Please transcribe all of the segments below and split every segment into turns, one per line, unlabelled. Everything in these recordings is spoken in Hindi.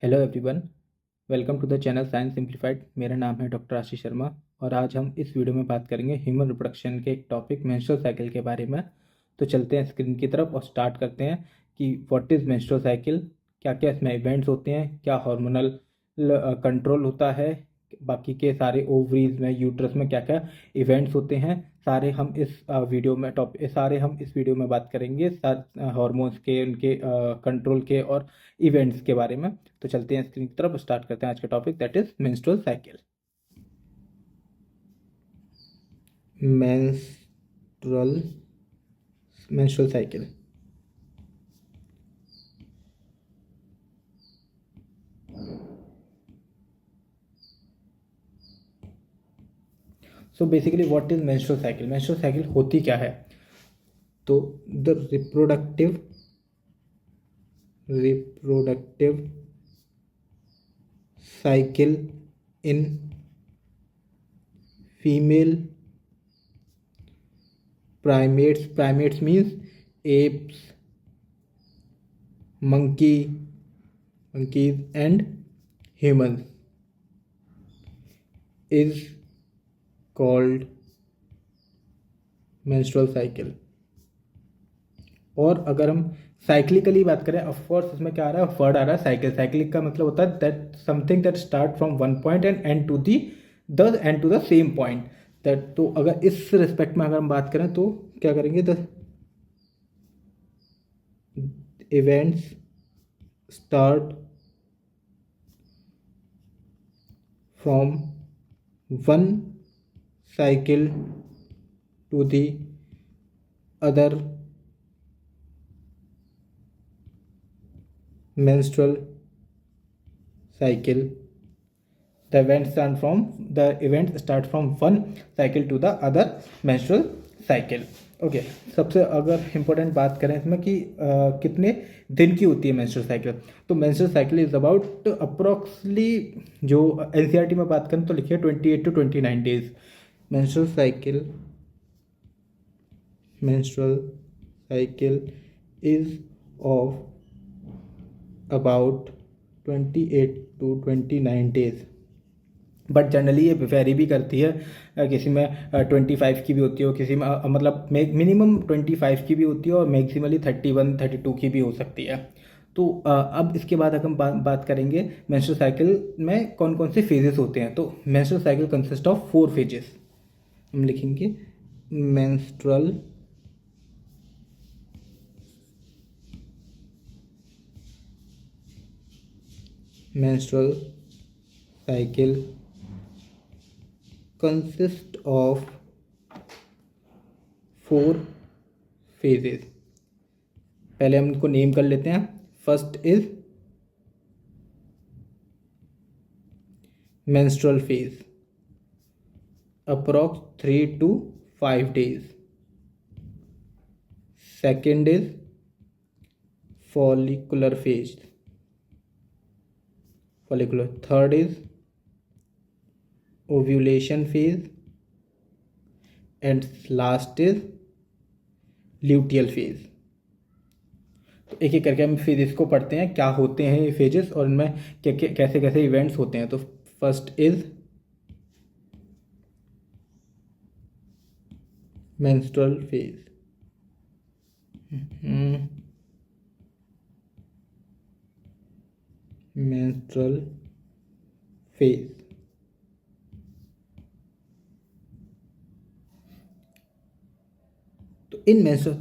Hello everyone, welcome to the channel science simplified. मेरा नाम है डॉक्टर आशीष शर्मा और आज हम इस वीडियो में बात करेंगे ह्यूमन रिप्रोडक्शन के एक टॉपिक मेंस्ट्रुअल साइकिल के बारे में। तो चलते हैं स्क्रीन की तरफ और स्टार्ट करते हैं कि व्हाट इज़ मेंस्ट्रुअल साइकिल, क्या क्या इसमें इवेंट्स होते हैं, क्या हार्मोनल कंट्रोल होता है, बाकी के सारे ओवरीज में यूट्रस में क्या क्या इवेंट्स होते हैं, सारे हम इस वीडियो में बात करेंगे हार्मोन्स के, उनके कंट्रोल के और इवेंट्स के बारे में। तो चलते हैं स्क्रीन की तरफ, स्टार्ट करते हैं आज का topic that is menstrual cycle. Menstrual menstrual cycle. So basically what is menstrual cycle, menstrual cycle होती क्या है? तो the reproductive cycle in female primates means apes, monkeys and humans is called menstrual cycle। और अगर हम साइक्लिकली बात करें, ऑफकोर्स इसमें क्या आ रहा है, वर्ड आ रहा है साइकिल। साइक्लिक का मतलब होता है that something that start from one point and end to the same point that. तो अगर इस रिस्पेक्ट में अगर हम बात करें तो क्या करेंगे, the events start from one cycle to the other menstrual cycle। The events start from one cycle to the other menstrual cycle। Okay, सबसे अगर इम्पोर्टेंट बात करें इसमें कि कितने दिन की होती है मेंस्ट्रुअल साइकिल, तो menstrual cycle is about approximately, जो एनसीईआरटी में बात करें तो लिखिए 28 to 29 days. Menstrual cycle is of about 28 to 29 days, but generally ये वेरी भी करती है। किसी में 25 की भी होती है, किसी में मतलब मिनिमम 25 की भी होती है और मैक्सिमली 31 32 की भी हो सकती है। तो अब इसके बाद अगर हम बात करेंगे मेंस्ट्रुअल साइकिल में कौन कौन से फेजेस होते हैं। तो menstrual cycle consist of 4 phases. हम लिखेंगे menstrual cycle consist of 4 phases। पहले हम इनको नेम कर लेते हैं। First is menstrual phase, approx 3 to 5 days। second is follicular phase, third is ovulation phase and last is luteal phase। तो एक एक करके हम फेजेस को पढ़ते हैं, क्या होते हैं ये फेजेस और इनमें कैसे कैसे इवेंट्स होते हैं। तो first is menstrual phase. Menstrual phase तो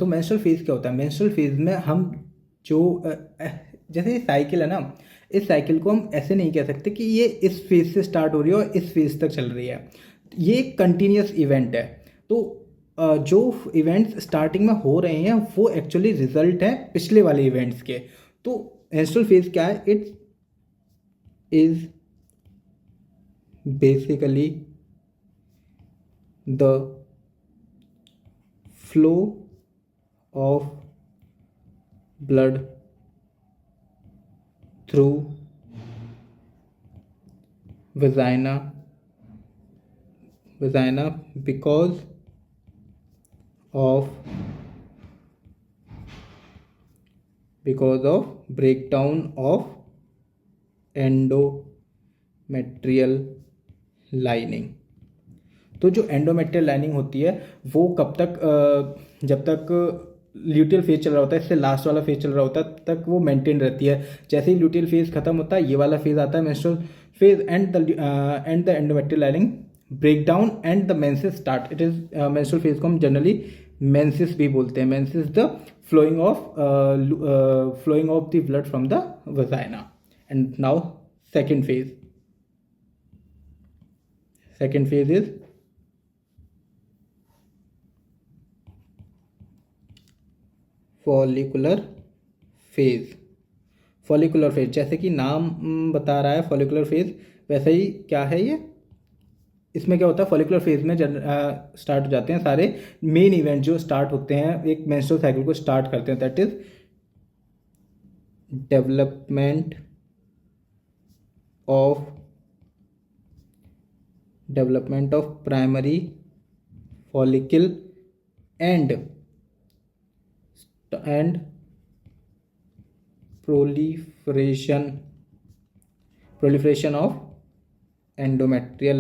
मेंस्ट्रुअल फेज क्या होता है? मेंस्ट्रुअल फेज में हम जो जैसे साइकिल है ना, इस साइकिल को हम ऐसे नहीं कह सकते कि ये इस फेज से स्टार्ट हो रही है और इस फेज तक चल रही है। ये एक कंटिन्यूस इवेंट है। तो जो इवेंट्स स्टार्टिंग में हो रहे हैं वो एक्चुअली रिजल्ट है पिछले वाले इवेंट्स के। तो मेंस्ट्रुअल फेज क्या है? It is basically the flow of blood through vagina because of breakdown of endometrial lining. तो जो एंडोमेट्रियल लाइनिंग होती है वो कब तक जब तक ल्यूटियल फेज चल रहा होता है, इससे लास्ट वाला फेज चल रहा होता है, तब तक वो मेंटेन रहती है। जैसे ही ल्यूटियल फेज खत्म होता है, ये वाला फेज आता है menstrual phase, and the endometrial lining break down and the menses start. It is menstrual phase को हम जनरली मेंसेस भी बोलते हैं। Menses the flowing of the blood from the vagina. And now second phase is follicular phase. Follicular phase जैसे कि नाम बता रहा है फॉलिकुलर फेज, वैसे ही क्या है ये, इसमें क्या होता है फॉलिकुलर फेज में स्टार्ट हो जाते हैं सारे मेन इवेंट जो स्टार्ट होते हैं एक मेंस्ट्रुअल साइकिल को स्टार्ट करते हैं। That is development of primary follicle and proliferation of endometrial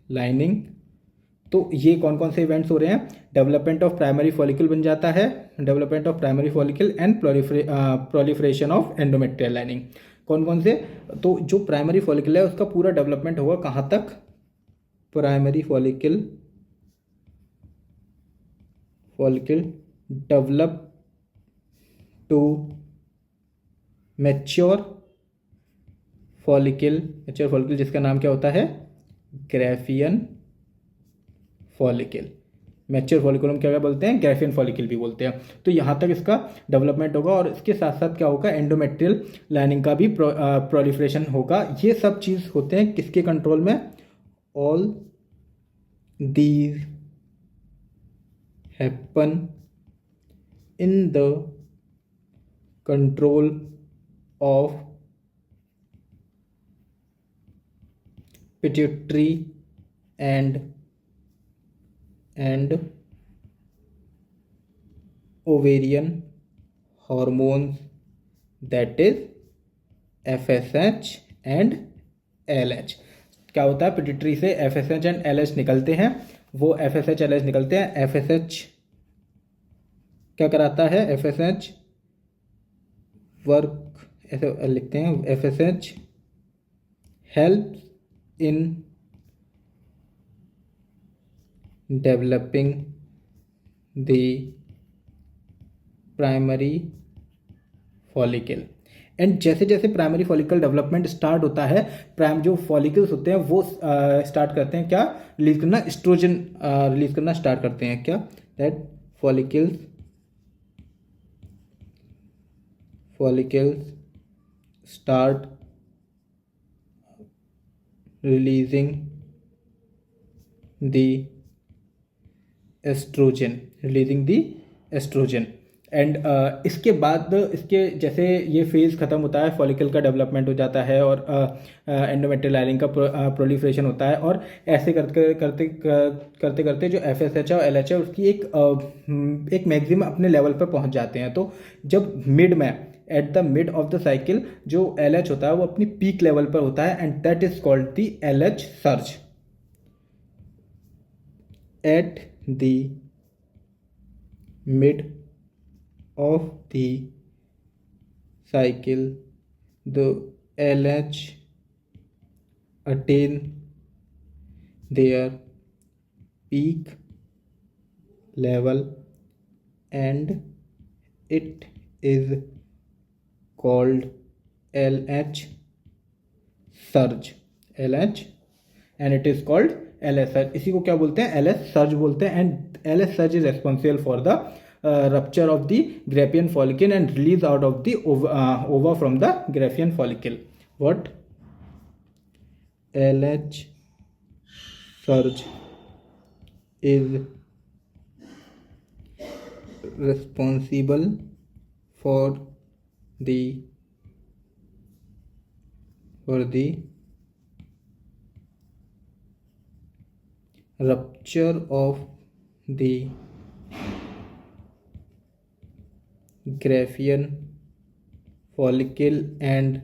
lining। तो ये कौन कौन से इवेंट्स हो रहे हैं? डेवलपमेंट ऑफ प्राइमरी फॉलिकल बन जाता है, development of primary follicle and proliferation of endometrial lining. कौन कौन से? तो जो प्राइमरी फॉलिकल है उसका पूरा डेवलपमेंट होगा कहाँ तक? Primary follicle develop to mature follicle जिसका नाम क्या होता है? Graafian follicle. मैच्योर फॉलिकल हम क्या बोलते हैं? ग्राफियन फॉलिकल भी बोलते हैं। तो यहाँ तक इसका डेवलपमेंट होगा और इसके साथ साथ क्या होगा? एंडोमेट्रियल लाइनिंग का भी प्रोलिफरेशन होगा। ये सब चीज़ होते हैं किसके कंट्रोल में? All these happen in the control of pituitary and ovarian hormones, that is FSH and LH। क्या होता है? पिट्यूटरी से FSH एंड LH निकलते हैं। वो FSH LH निकलते हैं। FSH क्या कराता है? FSH वर्क, ऐसे लिखते हैं, FSH help in developing the primary follicle. And जैसे जैसे प्राइमरी फॉलिकल डेवलपमेंट स्टार्ट होता है, जो फॉलिकल्स होते हैं वो स्टार्ट करते हैं क्या? रिलीज करना, एस्ट्रोजन रिलीज करना स्टार्ट करते हैं। क्या? That follicles start releasing the oestrogen and इसके बाद इसके जैसे ये फेज़ ख़त्म होता है, फॉलिकल का डेवलपमेंट हो जाता है और एंडोमेट्रियल लाइनिंग का प्रोलिफरेशन होता है। और ऐसे करते करते जो FSH है और LH है उसकी एक मैक्सिमम अपने लेवल पर पहुंच जाते हैं। तो जब मिड में, at the mid of the cycle, जो LH होता है वो अपनी पीक लेवल पर होता है and that is called the LH surge. At the mid of the cycle, the LH attain their peak level and it is called LH surge। LH and it is called LH surge। इसी को क्या बोलते हैं? LH surge बोलते हैं। And LH surge is responsible for the rupture of the Graafian follicle and release out of the ova from the Graafian follicle। What? LH surge is responsible for the rupture of the Graafian follicle and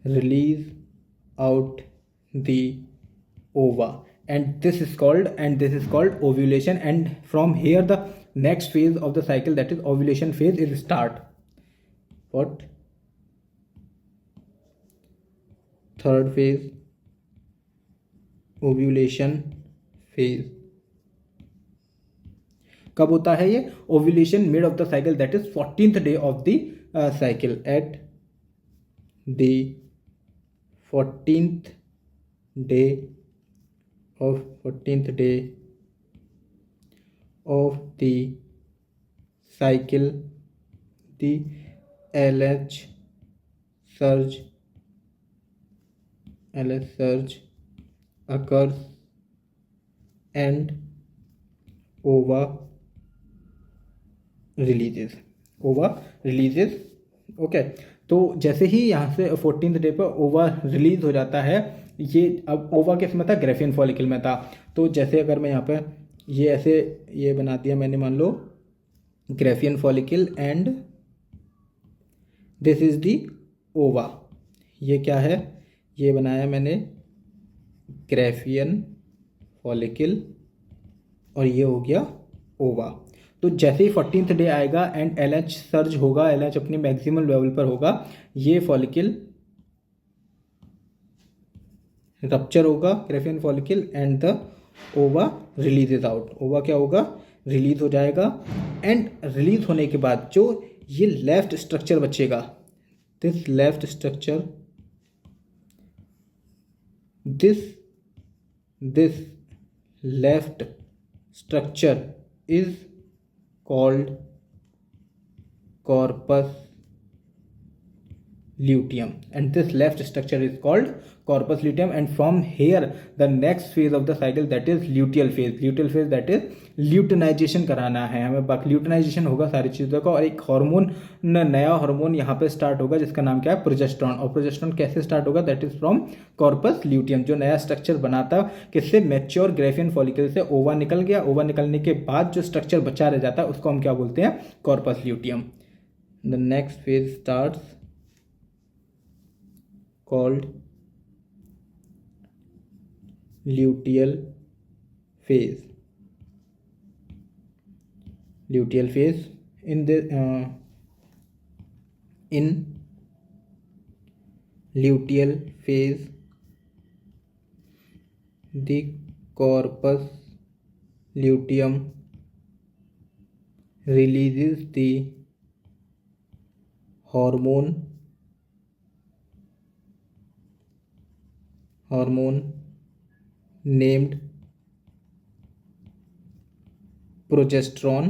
release out the ova, and this is called ovulation. And from here the next phase of the cycle, that is ovulation phase, is start. What? Third phase, ovulation phase. कब होता है ये ovulation? Mid of the cycle, that is 14th day of the cycle. At the 14th day of the cycle, the LH surge occurs and ova releases. Okay. तो जैसे ही यहाँ से 14th डे पर ओवा रिलीज हो जाता है, ये अब ओवा किस में था? ग्रेफियन फॉलिकल में था. तो जैसे अगर मैं यहाँ पे ये ऐसे ये बना दिया मैंने, मान लो Graafian follicle and this is the ova. ये क्या है? ये बनाया मैंने ग्रेफियन फॉलिकल और ये हो गया ओवा. तो जैसे ही 14th डे आएगा एंड LH सर्ज होगा, LH अपनी मैक्सिमम लेवल पर होगा, ये फॉलिकल रप्चर होगा, ग्रेफियन फॉलिकल, एंड द ओवा रिलीजेज आउट. ओवा क्या होगा? रिलीज हो जाएगा. एंड रिलीज होने के बाद जो ये लेफ्ट स्ट्रक्चर बचेगा, this left structure, this left structure is called corpus luteum, and this left structure is called corpus luteum. And from here the next phase of the cycle, that is luteal phase, that is luteinisation कराना है हमें. बाकी ल्यूटिनाइजेशन होगा सारी चीज़ों का, और एक हार्मोन, नया हार्मोन यहाँ पे स्टार्ट होगा जिसका नाम क्या है? प्रोजेस्टेरॉन. और प्रोजेस्टेरॉन कैसे स्टार्ट होगा? That is from corpus luteum, जो नया स्ट्रक्चर बनाता किससे? मैच्योर ग्रेफियन फॉलिकल से. ओवा निकल गया, ओवा निकलने के बाद जो स्ट्रक्चर बचा रह जाता है उसको हम क्या बोलते हैं? Corpus luteum. The next phase starts called luteal phase. In luteal phase, the corpus luteum releases the hormone named progesterone.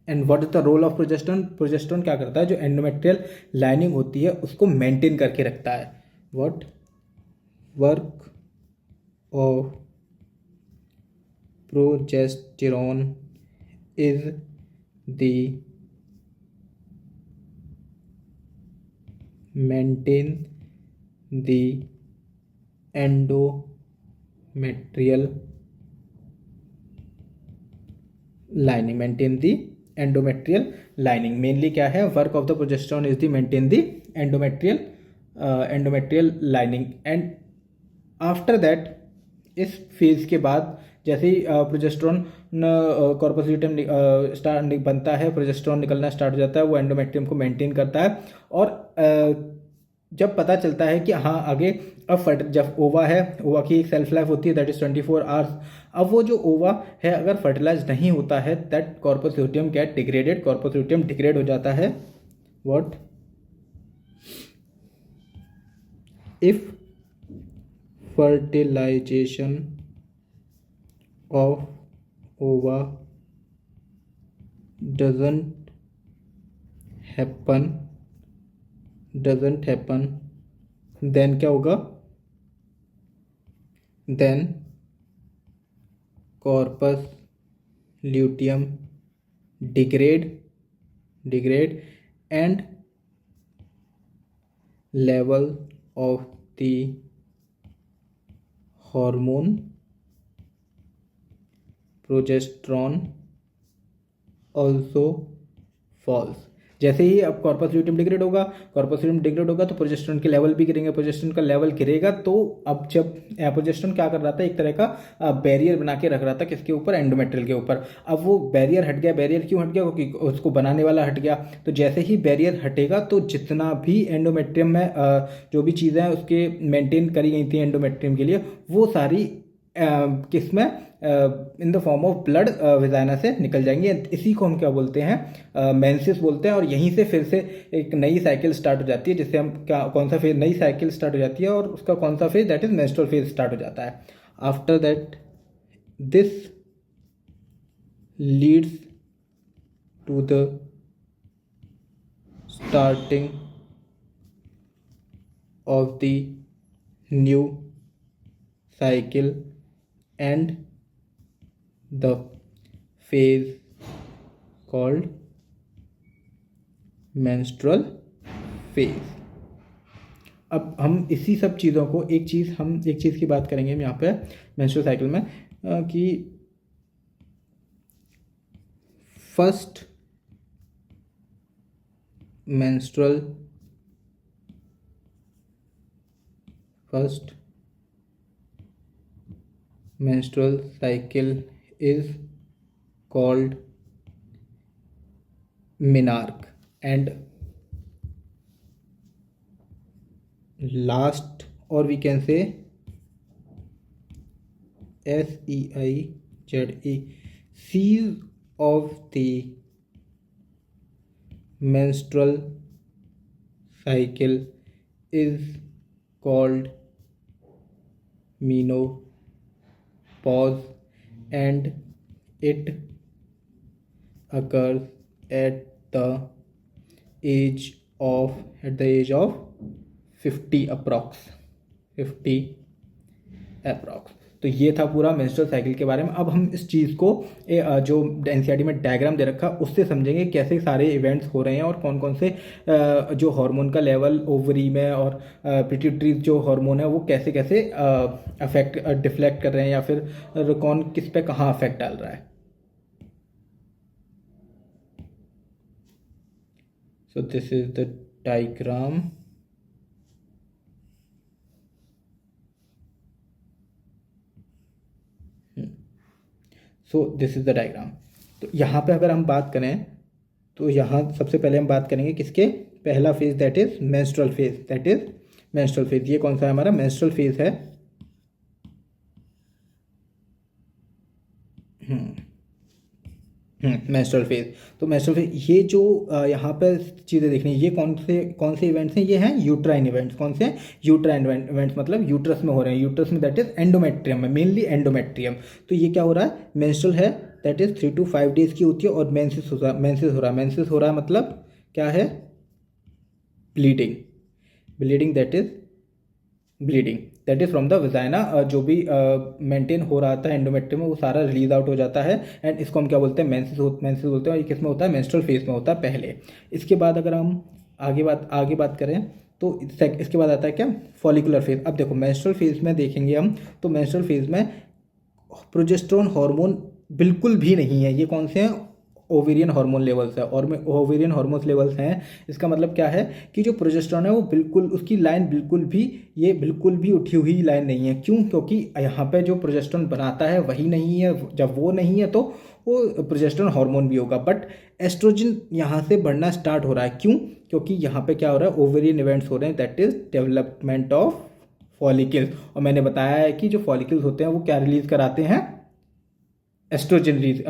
And what is the role of progesterone? Progesterone क्या करता है? जो एंडोमेट्रियल लाइनिंग होती है उसको मेंटेन करके रखता है. What? Work of progesterone is the maintain the endometrial lining. Mainly क्या है? Work of the progesterone is the maintain the endometrial lining. And after that, इस फेज के बाद जैसे ही प्रोजेस्टेरॉन कॉर्पस ल्यूटियम बनता है, प्रोजेस्टेरॉन निकलना स्टार्ट हो जाता है, वो एंडोमेट्रियम को मेंटेन करता है. और जब पता चलता है कि हाँ आगे अब जब ओवा है, ओवा की एक सेल्फ लाइफ होती है दैट इज 24 आवर्स. अब वो जो ओवा है अगर फर्टिलाइज नहीं होता है, that corpus luteum get degraded. Corpus luteum degrade हो जाता है. व्हाट? इफ फर्टिलाइजेशन ऑफ ओवा doesn't happen, then क्या होगा? Then corpus luteum degrade and level of the hormone progesterone also falls. जैसे ही अब कॉर्पस ल्यूटियम डिग्रेड होगा तो प्रोजेस्टेरोन के लेवल भी गिरेंगे, प्रोजेस्टेरोन का लेवल गिरेगा तो अब जब प्रोजेस्टेरोन क्या कर रहा था, एक तरह का बैरियर बना के रख रहा था किसके ऊपर, एंडोमेट्रियल के ऊपर। अब वो बैरियर हट गया, बैरियर क्यों हट गया, क्योंकि उसको बनाने वाला हट गया। तो जैसे ही बैरियर हटेगा तो जितना भी एंडोमेट्रियम में जो भी चीज़ें हैं उसके मेंटेन करी गई थी एंडोमेट्रियम के लिए, वो सारी किस में, in the form of blood vagina से निकल जाएंगे। इसी को हम क्या बोलते हैं, मेंसेस बोलते हैं। और यहीं से फिर से एक नई साइकिल स्टार्ट हो जाती है, जिससे हम क्या, कौन सा फेज, नई साइकिल स्टार्ट हो जाती है और उसका कौन सा phase, that is menstrual phase start हो जाता है। After that this leads to the starting of the new cycle and the phase called menstrual phase। अब हम इसी सब चीज़ों को, एक चीज़ की बात करेंगे हम यहाँ पे menstrual cycle में, कि first menstrual cycle is called menarche and last, or we can say SEIZE, cease of the menstrual cycle is called menopause and it occurs at the age of 50 approx. तो ये था पूरा मेंस्ट्रुअल साइकिल के बारे में। अब हम इस चीज़ को जो एनसीईआरटी में डायग्राम दे रखा उससे समझेंगे कैसे सारे इवेंट्स हो रहे हैं और कौन कौन से जो हार्मोन का लेवल ओवरी में और पिट्यूटरी जो हार्मोन है वो कैसे कैसे अफेक्ट डिफ्लेक्ट कर रहे हैं, या फिर कौन किस पे कहाँ अफेक्ट डाल रहा है। So this is the diagram. So this is the diagram. तो यहाँ पे अगर हम बात करें तो यहाँ सबसे पहले हम बात करेंगे किसके, पहला phase that is menstrual phase. ये कौन सा है, हमारा मेंस्ट्रुअल फेज है। Menstrual phase. तो मेंस्ट्रुअल फेज, ये जो यहाँ पे चीज़ें देखनी है, ये कौन से इवेंट्स हैं, ये हैं यूट्राइन इवेंट्स। कौन से, यूट्राइन इवेंट्स, मतलब यूट्रस में हो रहे हैं। यूट्रस में दैट इज एंडोमेट्रियम में, मेनली एंडोमेट्रियम। तो ये क्या हो रहा है, मेंस्ट्रुअल है दैट इज 3 to 5 डेज की होती है और मेंसेस हो रहा है मतलब क्या है, bleeding that is from the vagina. जो भी मेंटेन हो रहा था एंडोमेट्रियम में वो सारा रिलीज आउट हो जाता है एंड इसको हम क्या बोलते हैं, मेंसेस बोलते हैं। और ये किस में होता है, मेंस्ट्रुअल फेज में होता है पहले। इसके बाद अगर हम आगे बात करें तो इसके बाद आता है क्या, फॉलिकुलर फेज। अब देखो मेंस्ट्रुअल फेज में देखेंगे हम, तो मेंस्ट्रुअल फेज में प्रोजेस्टेरोन हार्मोन बिल्कुल भी नहीं है। ये कौन से हैं, ओवेरियन हार्मोन लेवल्स है। और में ओवेरियन हार्मोन लेवल्स हैं, इसका मतलब क्या है कि जो प्रोजेस्टेरोन है वो बिल्कुल, उसकी लाइन बिल्कुल भी उठी हुई लाइन नहीं है। क्यों, क्योंकि यहाँ पे जो प्रोजेस्टेरोन बनाता है वही नहीं है। जब वो नहीं है तो वो प्रोजेस्टेरोन हार्मोन भी होगा, बट एस्ट्रोजन यहाँ से बढ़ना स्टार्ट हो रहा है। क्यों, क्योंकि यहाँ पे क्या हो रहा है, ओवेरियन इवेंट्स हो रहे हैं, that is development of follicles. और मैंने बताया है कि जो फॉलिकल्स होते हैं वो क्या रिलीज कराते हैं, एस्ट्रोजन रिलीज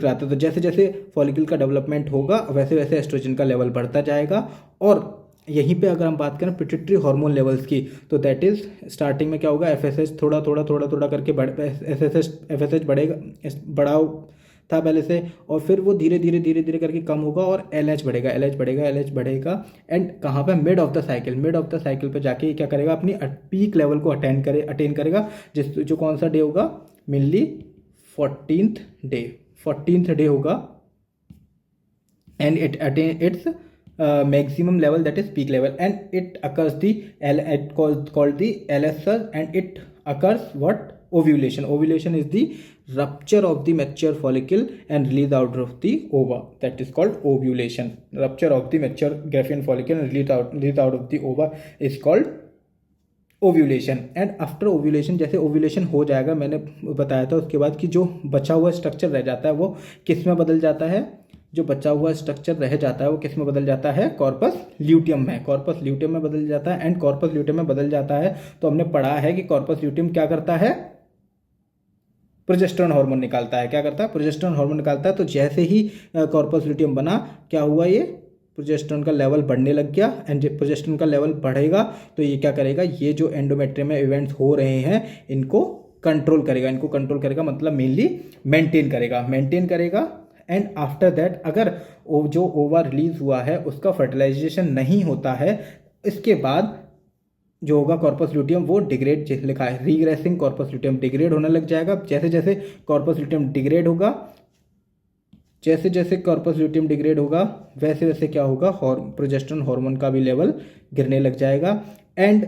कराते हैं। तो जैसे जैसे फॉलिकल का डेवलपमेंट होगा वैसे वैसे एस्ट्रोजन का लेवल बढ़ता जाएगा। और यहीं पे अगर हम बात करें पिट्यूटरी हार्मोन लेवल्स की, तो दैट इज स्टार्टिंग में क्या होगा, एफएसएच थोड़ा करके एफएसएच बढ़ा था पहले से, और फिर वो धीरे धीरे करके कम होगा और एलएच बढ़ेगा एंड कहाँ पे, मिड ऑफ द साइकिल पे जाके क्या करेगा, अपनी पीक लेवल को अटेन करेगा, जो कौन सा डे होगा, मेनली 14th डे होगा and it attain its maximum level, that is peak level, and it occurs called the LS surge, and it occurs what, ovulation is the rupture of the mature follicle and release out of the ova, that is called ovulation. Rupture of the mature Graafian follicle and release out of the ova is called ovulation. And after ovulation, जैसे ओव्यूलेशन हो जाएगा, मैंने बताया था, उसके बाद कि जो बचा हुआ स्ट्रक्चर रह जाता है वो किस में बदल जाता है, जो बचा हुआ स्ट्रक्चर रह जाता है वो किस में बदल जाता है, कॉर्पस ल्यूटियम में, कॉर्पस ल्यूटियम में बदल जाता है. एंड कॉर्पस ल्यूटियम में बदल जाता है तो हमने पढ़ा है कि कॉर्पस ल्यूटियम क्या करता है, प्रोजेस्टेरोन हार्मोन निकालता है. क्या करता है, प्रोजेस्टेरोन हार्मोन निकालता है. तो जैसे ही कॉर्पस ल्यूटियम बना, क्या हुआ, ये प्रोजेस्टेरोन का लेवल बढ़ने लग गया. एंड जब प्रोजेस्टेरोन का लेवल बढ़ेगा तो ये क्या करेगा, ये जो एंडोमेट्रियम में इवेंट्स हो रहे हैं इनको कंट्रोल करेगा. इनको कंट्रोल करेगा मतलब मेनली मेंटेन करेगा. एंड आफ्टर दैट, अगर जो ओवा रिलीज हुआ है उसका फर्टिलाइजेशन नहीं होता है, इसके बाद जो होगा कॉर्पस ल्यूटियम वो डिग्रेड, लिखा है रीग्रेसिंग कॉर्पस ल्यूटियम डिग्रेड होने लग जाएगा. जैसे जैसे कॉर्पस ल्यूटियम डिग्रेड होगा, वैसे वैसे क्या होगा, प्रोजेस्टेरोन हार्मोन का भी लेवल गिरने लग जाएगा. एंड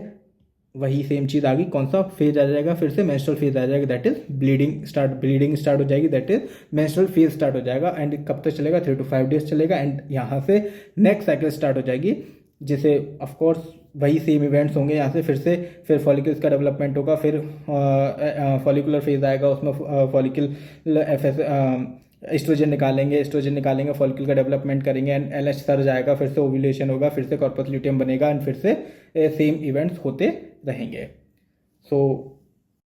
वही सेम चीज़ आ गई, कौन सा फेज आ जाएगा, फिर से मेंस्ट्रुअल फेज आ जाएगा, दैट इज ब्लीडिंग स्टार्ट हो जाएगी, that is menstrual phase start हो जाएगा. एंड कब तक चलेगा, 3 to 5 days चलेगा. एंड यहाँ से नेक्स्ट साइकिल स्टार्ट हो जाएगी, जिसे ऑफकोर्स वही सेम इवेंट्स होंगे. यहाँ से फिर फॉलिकल्स का डेवलपमेंट होगा, फिर फॉलिकुलर फेज आएगा, उसमें फॉलिकल एस्ट्रोजन निकालेंगे, फॉलिकल का डेवलपमेंट करेंगे. एंड एलएच सर जाएगा, फिर से ओव्यूलेशन होगा, फिर से कॉर्पस ल्यूटियम बनेगा. एंड फिर से सेम इवेंट्स होते रहेंगे. सो